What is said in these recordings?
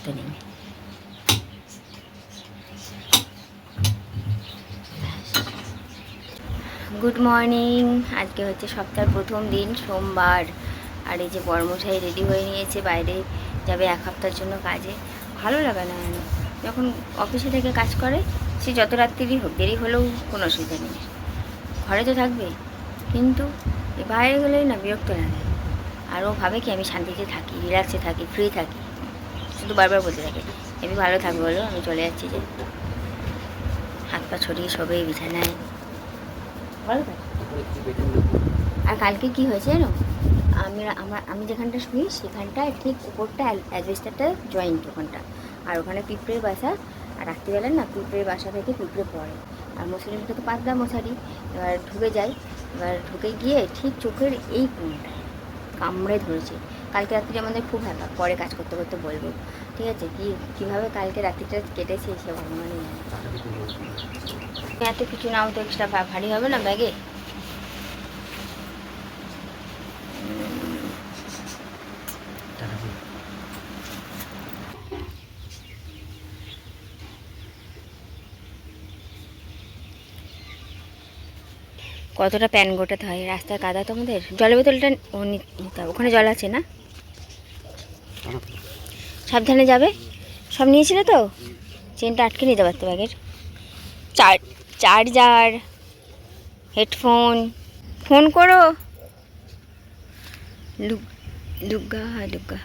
বিরক্ত নেই। Good morning. আজকে হচ্ছে সপ্তাহের প্রথম দিন, সোমবার। আর এই যে বড়মশাই রেডি হয়ে নিয়েছে, বাইরে যাবে 1 সপ্তাহের জন্য কাজে। ভালো লাগে না যখন অফিসে থেকে কাজ করে, সে যত রাত্রিরই হোক, দেরি হলেও কোনো অসুবিধা নেই, ঘরে তো থাকবে। কিন্তু বাইরে গেলেই না বিরক্ত লাগে। আর ও ভাবে কি আমি শান্তিতে থাকি, রিল্যাক্সে থাকি, ফ্রি থাকি, শুধু বারবার বলতে থাকে আমি ভালো থাকবো বলো, আমি চলে যাচ্ছি যে হাত পা ছড়িয়ে শোবে বিছানায়, ভালো থাকে। আর কালকে কি হয়েছে জানো, আমি যেখানটা শুই সেখানটায় ঠিক উপরটা অ্যাডভেস্টারটা জয়েন্ট ওখানটা, আর ওখানে পিঁপড়ের বাসা। আর রাত্রিবেলা না পিঁপড়ের বাসা থেকে পিঁপড়ে পড়ে, আর মশারির মুখে তো পাতলা মশারি, এবার ঢুকে যায়। এবার ঢুকে গিয়ে ঠিক চোখের এই কোণটায় কামড়ে ধরেছে। কালকে রাত্রি আমাদের খুব হ্যাপা, পরে কাজ করতে করতে বলবো, ঠিক আছে? কীভাবে কালকে রাত্রিটা কেটেছে সে ভগবানই জানে। এত কিছু নাও তো এক্সট্রা ভারী হবে না ব্যাগে? কতটা প্যান গোটাতে হয়, রাস্তার কাদা তো আমাদের। জলের বোতলটা নিতে হবে, ওখানে জল আছে না? সাবধানে যাবে। সব নিয়েছিল তো, চেনটা আটকে নিতে পারতো ব্যাগের। চার্জার, হেডফোন, ফোন করো। লুগা লুগা।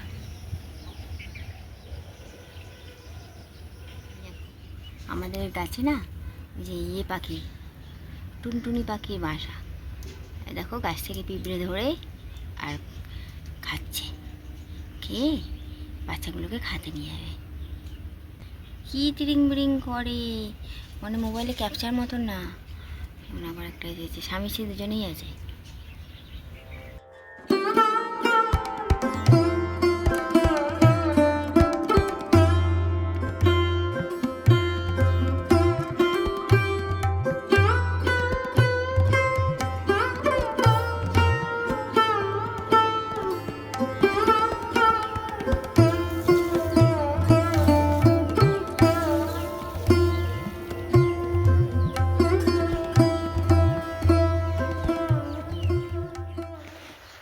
আমাদের গাছে না যে পাখি, টুনটুনি পাখির বাসা। দেখো গাছ থেকে পিঁপড়ে ধরে আর খাচ্ছে, খেয়ে বাচ্চাগুলোকে খাতে নিয়ে যাবে। কি তিরিং বিরিং করে, মানে মোবাইলে ক্যাপচার মতন না। আবার একটা দিয়েছে, স্বামী স্ত্রী দুজনেই আছে।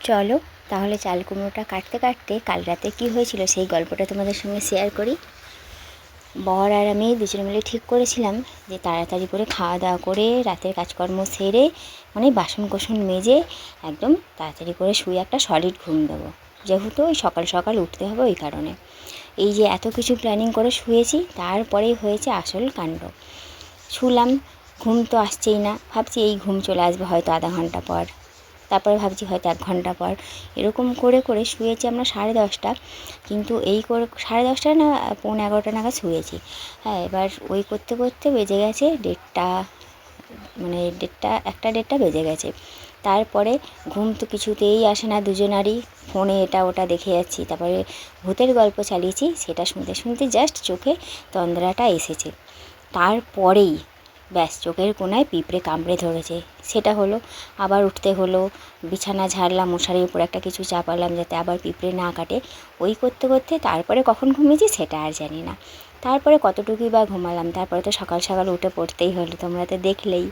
চলো তাহলে চাল কুমড়োটা কাটতে কাটতে কাল রাতে কী হয়েছিল সেই গল্পটা তোমাদের সঙ্গে শেয়ার করি। বর আর আমি দুজন মিলে ঠিক করেছিলাম যে তাড়াতাড়ি করে খাওয়া দাওয়া করে রাতের কাজকর্ম সেরে, মানে বাসন কোসন মেজে একদম তাড়াতাড়ি করে শুয়ে একটা সলিড ঘুম দেবো, যেহেতু ওই সকাল সকাল উঠতে হবে। ওই কারণে এই যে এত কিছু প্ল্যানিং করে শুয়েছি, তারপরেই হয়েছে আসল কাণ্ড। শুলাম, ঘুম তো আসছেই না, ভাবছি এই ঘুম চলে আসবে হয়তো আধা ঘন্টা পর, তারপরে ভাবছি হয়তো 1 ঘন্টা পর। এরকম করে করে শুয়েছি আমরা 10:30টা, কিন্তু এই করে 10:30টা না 11:15 নাগাদ শুয়েছি। হ্যাঁ, এবার ওই করতে করতে বেজে গেছে 1:30, মানে 1:30 বেজে গেছে। তারপরে ঘুম তো কিছুতেই আসে না দুজনারই, ফোনে এটা ওটা দেখে যাচ্ছি, তারপরে ভূতের গল্প চালিয়েছি, সেটা শুনতে শুনতে জাস্ট চোখে তন্দ্রাটা এসেছে। তারপরেই ব্যাস চোখের কোণায় পিঁপড়ে কামড়ে ধরেছে। সেটা হলো, আবার উঠতে হলো, বিছানা ঝাড়লাম, মশারির উপর একটা কিছু চাপালাম যাতে আবার পিঁপড়ে না কাটে। ওই করতে করতে তারপরে কখন ঘুমিয়েছি সেটা আর জানি না। তারপরে কতটুকুই বা ঘুমালাম, তারপরে তো সকাল সকাল উঠে পড়তেই হলো, তোমরা তো দেখলেই।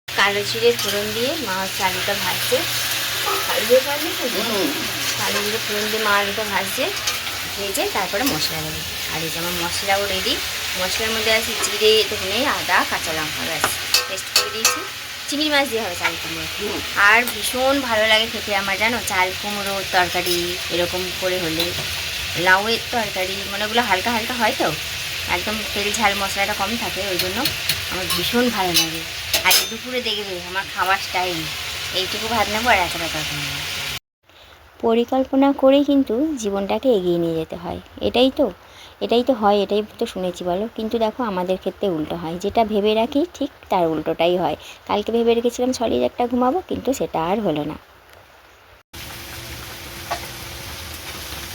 কালো জিরে ফোড়ন দিয়ে মা হচ্ছে আলুটা ভাজছে, কালো জিরে ফোড়ন দিয়ে মা আলুটা ভাজছে, ভেজে তারপরে মশলা দেবে। আর এই যে আমার মশলাও রেডি। মশলার মধ্যে আছে জিরে, ধনে, আদা, কাঁচা লঙ্কা, ব্যাস পেস্ট করে দিয়েছি। চিংড়ি মাছ দিয়ে হবে চাল কুমড়ো। আর ভীষণ ভালো লাগে খেতে আমার, জানো, চাল কুমড়োর তরকারি এরকম করে হলে, লাউয়ের তরকারি, মানে ওগুলো হালকা হালকা হয় তো, একদম তেল ঝাল মশলাটা কম থাকে, ওই জন্য আমার ভীষণ ভালো লাগে। আর দুপুরে দেখবে আমার খাওয়ার স্টাইল, এইটুকু ভাত নেবো আর এতটা তরকারি নেবো। পরিকল্পনা করেই কিন্তু জীবনটাকে এগিয়ে নিয়ে যেতে হয়, এটাই তো হয়, এটাই তো শুনেছি বলো। কিন্তু দেখো আমাদের ক্ষেত্রে উল্টো হয়, যেটা ভেবে রাখি ঠিক তার উল্টোটাই হয়। কালকে ভেবে রেখেছিলাম সলিড একটা ঘুমাবো, কিন্তু সেটা আর হলো না।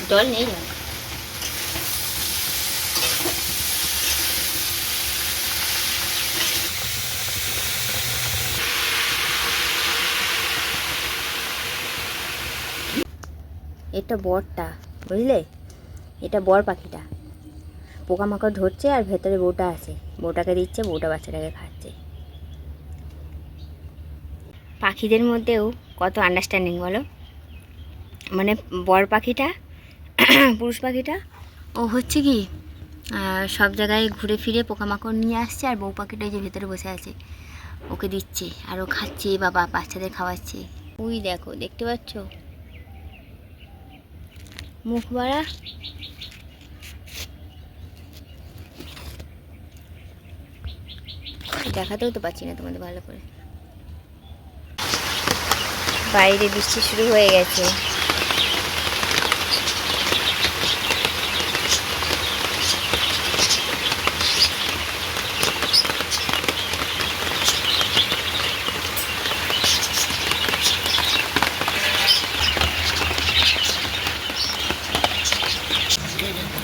জল নেই জল। এটা বড়টা বুঝলে, এটা বর পাখিটা পোকামাকড় ধরছে আর ভেতরে বউটা আছে, বউটাকে দিচ্ছে, বউটা বাচ্চাটাকে খাচ্ছে। পাখিদের মধ্যেও কত আন্ডারস্ট্যান্ডিং বলো, মানে বর পাখিটা পুরুষ পাখিটা ও হচ্ছে কি সব জায়গায় ঘুরে ফিরে পোকামাকড় নিয়ে আসছে, আর বউ পাখিটা যে ভেতরে বসে আছে ওকে দিচ্ছে আর ও খাচ্ছে, বাবা বাচ্চাদের খাওয়াচ্ছে। ওই দেখো, দেখতে পাচ্ছ মুখ বাড়া, দেখাতেও তো পাচ্ছি না তোমাদের ভালো করে। বাইরে বৃষ্টি শুরু হয়ে গেছে।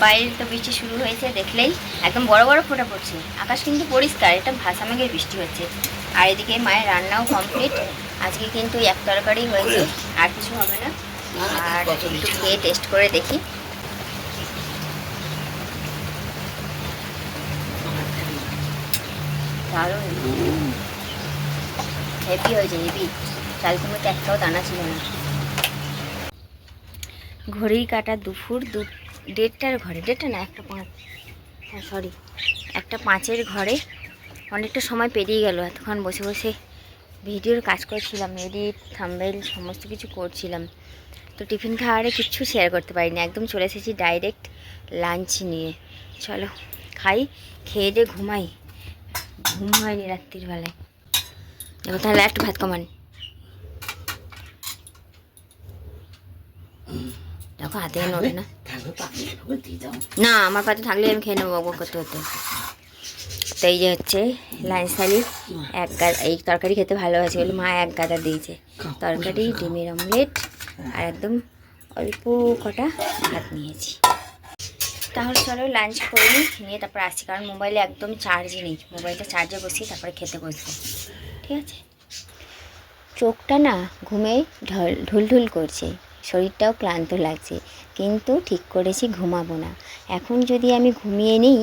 বাইরে তো বৃষ্টি শুরু হয়েছে, দেখলেই একদম বড় বড় ফোঁটা পড়ছে। আকাশ কিন্তু পরিষ্কার, এটা ভাসা মেঘের বৃষ্টি হচ্ছে। আর এদিকে মায়ের রান্নাও কমপ্লিট। আজকে কিন্তু এক তরকারি হয়েছে, আর কিছু হবে না। আর একটু খেয়ে টেস্ট করে দেখি। দারুণ, হেভি হয়েছে, হেভি। চাল কুমড়োতে একটাও দানা ছিল না। ঘড়ির কাটা দুপুর 1:30টার ঘরে, 1:30 না 1:05, হ্যাঁ সরি 1:05 ঘরে। অনেকটা সময় পেরিয়ে গেল। এতক্ষণ বসে বসে ভিডিওর কাজ করছিলাম, এডিট থাম্বনেল সমস্ত কিছু করছিলাম। তো টিফিন খাওয়ারে কিচ্ছু শেয়ার করতে পারিনি, একদম চলে এসেছি ডাইরেক্ট লাঞ্চ নিয়ে। চলো খাই, খেয়ে দিয়ে ঘুমাই। ঘুম হয়নি রাত্রির বেলায়। দেখো তাহলে একটু ভাত কমান। দেখো হাতে নোটে না, না আমার পাতে থাকলে আমি খেয়ে নেবো, বক করতে হতো। তো এই যে হচ্ছে লাঞ্চ থালি। এক গাদা, এই তরকারি খেতে ভালোবাসি বলে মা এক গাদা দিয়েছে তরকারি, ডিমের অমলেট আর একদম অল্প কটা ভাত নিয়েছি। তাহলে চলো লাঞ্চ করে নিয়ে তারপর আসছি, কারণ মোবাইলে একদম চার্জই নেই। মোবাইলটা চার্জে বসিয়ে তারপরে খেতে বসবো, ঠিক আছে। চোখটা না ঘুমে ঢুলঢুল করছে, শরীরটাও ক্লান্ত লাগছে, কিন্তু ঠিক করেছি ঘুমাবো না। এখন যদি আমি ঘুমিয়ে নিই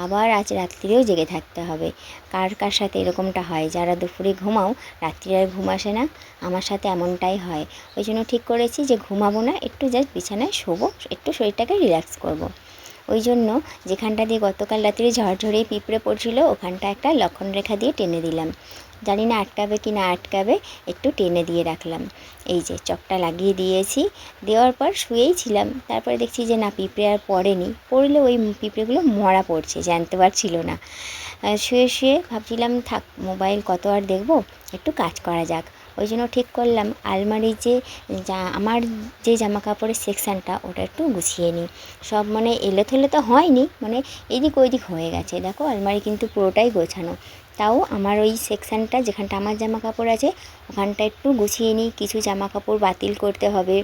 আবার আজ রাত্রিরেও জেগে থাকতে হবে। কার কার সাথে এরকমটা হয়, যারা দুপুরে ঘুমাও রাত্রি আর ঘুম আসে না, আমার সাথে এমনটাই হয়। ওই জন্য ঠিক করেছি যে ঘুমাবো না, একটু জাস্ট বিছানায় শোবো, একটু শরীরটাকে রিল্যাক্স করব। ওই জন্য যেখানটা দিয়ে গতকাল রাত্রে ঝরঝরে পিঁপড়ে পড়ছিল ওখানটা একটা লক্ষণ রেখা দিয়ে টেনে দিলাম। জানি না আটকাবে কি না আটকাবে, একটু টেনে দিয়ে রাখলাম। এই যে চকটা লাগিয়ে দিয়েছি, দেওয়ার পর শুয়েই ছিলাম। তারপরে দেখছি যে না, পিঁপড়ে আর পড়েনি, পড়লে ওই পিঁপড়েগুলো মরা পড়ছে, জানতে পারছিল না। শুয়ে শুয়ে ভাবছিলাম থাক, মোবাইল কত আর দেখবো, একটু কাজ করা যাক। ওই জন্য ঠিক করলাম আলমারির যে আমার যে জামা কাপড়ের সেকশানটা ওটা একটু গুছিয়ে নিই। সব মানে এলোথেলো তো হয়নি, মানে এদিক ওইদিক হয়ে গেছে। দেখো আলমারি কিন্তু পুরোটাই গোছানো, তাও আমার ওই সেকশানটা যেখানটা আমার জামা কাপড় আছে ওখানটা একটু গুছিয়ে নিই। কিছু জামা কাপড় বাতিল করতে হবে,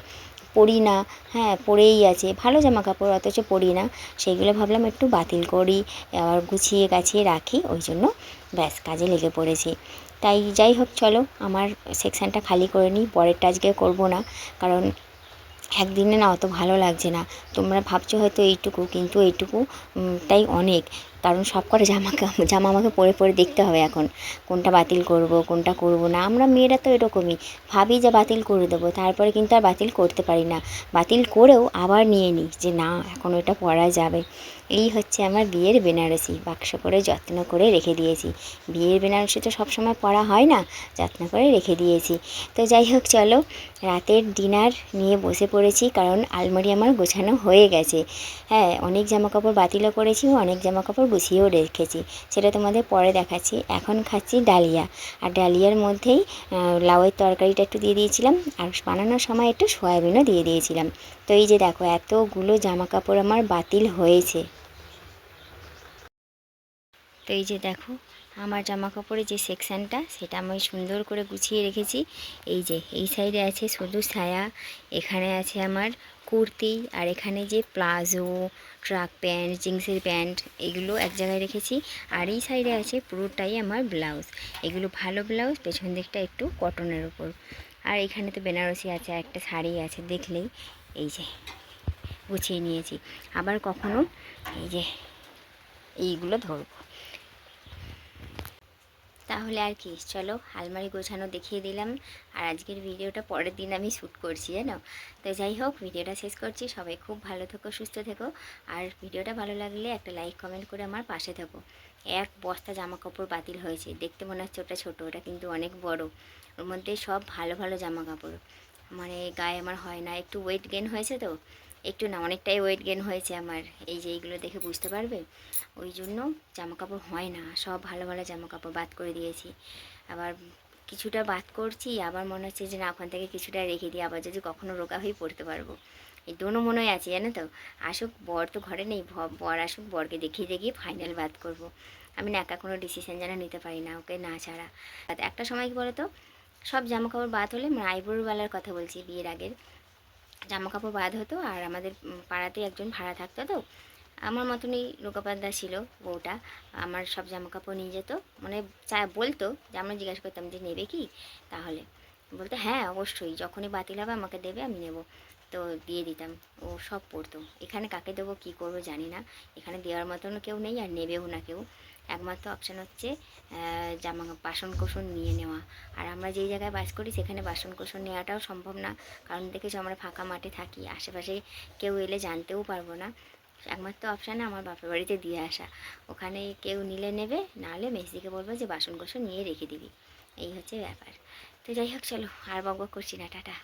পরি না, হ্যাঁ পরেই আছে, ভালো জামা কাপড় অথচ পরি না, সেইগুলো ভাবলাম একটু বাতিল করি, আবার গুছিয়ে গাছিয়ে রাখি। ওই জন্য ব্যাস কাজে লেগে পড়েছি। তাই যাই হোক চলো আমার সেকশানটা খালি করে নিই, পরেরটা আজকে করবো না, কারণ একদিনে না অত ভালো লাগছে না। তোমরা ভাবছো হয়তো এইটুকু, কিন্তু এইটুকু তাই অনেক, কারণ সব কটা জামা আমাকে পরে পরে দেখতে হবে এখন, কোনটা বাতিল করব কোনটা করব না। আমরা মেয়েরা তো এরকমই, ভাবি যে বাতিল করে দেবো, তারপরে কিন্তু আর বাতিল করতে পারি না। বাতিল করেও আবার নিয়ে নিই যে না এখন ওটা পরা যাবে। এই হচ্ছে আমার বিয়ের বেনারসি, বাক্স করে যত্ন করে রেখে দিয়েছি। বিয়ের বেনারসি তো সবসময় পরা হয় না, যত্ন করে রেখে দিয়েছি। তো যাই হোক চলো রাতের ডিনার নিয়ে বসে পড়েছি, কারণ আলমারি আমার গোছানো হয়ে গেছে। হ্যাঁ অনেক জামাকাপড় বাতিলও করেছি, অনেক জামাকাপড় গুছিয়েও রেখেছি, সেটা তোমাদের পরে দেখাচ্ছি। এখন খাচ্ছি ডালিয়া, আর ডালিয়ার মধ্যেই লাউয়ের তরকারিটা একটু দিয়ে দিয়েছিলাম, আর বানানোর সময় একটু সয়াবিনও দিয়ে দিয়েছিলাম। তো এই যে দেখো এতগুলো জামাকাপড় আমার বাতিল হয়েছে। তো এই যে দেখো আমার জামা কাপড়ের যে সেকশানটা সেটা আমি সুন্দর করে গুছিয়ে রেখেছি। এই যে এই সাইডে আছে শুধু সায়া, এখানে আছে আমার কুর্তি, আর এখানে যে প্লাজো, ট্রাক প্যান্ট, জিন্সের প্যান্ট এগুলো এক জায়গায় রেখেছি। আর এই সাইডে আছে পুরোটাই আমার ব্লাউজ, এগুলো ভালো ব্লাউজ, পেছন দিকটা একটু কটনের উপর। আর এখানে তো বেনারসি আছে, একটা শাড়ি আছে দেখলেই। এই যে গুছিয়ে নিয়েছি। আবার কখনো এই যে এইগুলো ধরবো। তাহলে আর কি, চলো আলমারি গোছানো দেখিয়ে দিলাম। আর আজকের ভিডিওটা পরের দিন আমি শ্যুট করছি, জানো। তো যাই হোক, ভিডিওটা শেষ করছি। সবাই খুব ভালো থেকো, সুস্থ থেকো। আর ভিডিওটা ভালো লাগলে একটা লাইক কমেন্ট করে আমার পাশে থেকো। এক বস্তা জামা কাপড় বাতিল হয়েছে, দেখতে মনে হচ্ছে ওটা ছোটো, ওটা কিন্তু অনেক বড়। ওর মধ্যে সব ভালো ভালো জামা কাপড়, মানে গায়ে আমার হয় না। একটু ওয়েট গেন হয়েছে তো, একটু না অনেকটাই ওয়েট গেন হয়েছে আমার। এই যে এইগুলো দেখে বুঝতে পারবে, ওই জন্য জামা কাপড় হয় না। সব ভালো ভালো জামা কাপড় বাদ করে দিয়েছি। আবার কিছুটা বাদ করছি, আবার মনে হচ্ছে যে না, ওখান থেকে কিছুটা রেখে দিই, আবার যদি কখনো রোগা হয়ে পড়তে পারবো। এই দোনো মনেই আছে, জানো তো। আসুক বর, তো ঘরে নেই, বর আসুক, বরকে দেখিয়ে দেখিয়ে ফাইনাল বাদ করব। আমি না একা কোনো ডিসিশান যেন নিতে পারি না ওকে না ছাড়া। একটা সময় কি বলো তো, সব জামা কাপড় বাদ হলে, মানে আইবুড়োবেলার কথা বলছি, বিয়ের আগের জামা কাপড় বাদ হতো। আর আমাদের পাড়াতে একজন ভাড়া থাকতো, তো আমার মতনই রোগাপাদ্দা ছিল বউটা। আমার সব জামা কাপড় নিয়ে যেত, মানে বলতো যে, আমরা জিজ্ঞাসা করতাম যে নেবে কি, তাহলে বলতো হ্যাঁ অবশ্যই, যখনই বাতিল হবে আমাকে দেবে, আমি নেব। তো দিয়ে দিতাম, ও সব পরতো। এখানে কাকে দেবো কী করবো জানি না, এখানে দেওয়ার মতনও কেউ নেই, আর নেবেও না কেউ। একমাত্র অপশান হচ্ছে জামা বাসন কোসন নিয়ে নেওয়া। আর আমরা যেই জায়গায় বাস করি সেখানে বাসন কোসন নেওয়াটাও সম্ভব না, কারণ দেখেছো আমরা ফাঁকা মাঠে থাকি, আশেপাশে কেউ এলে জানতেও পারবো না। একমাত্র অপশানে আমার বাপের বাড়িতে দিয়ে আসা, ওখানে কেউ নিলে নেবে, নাহলে মেসদিকে বলবো যে বাসন কোসন নিয়ে রেখে দিবি। এই হচ্ছে ব্যাপার। তো যাই হোক, চলো আর বকবক করছি না, টাটা।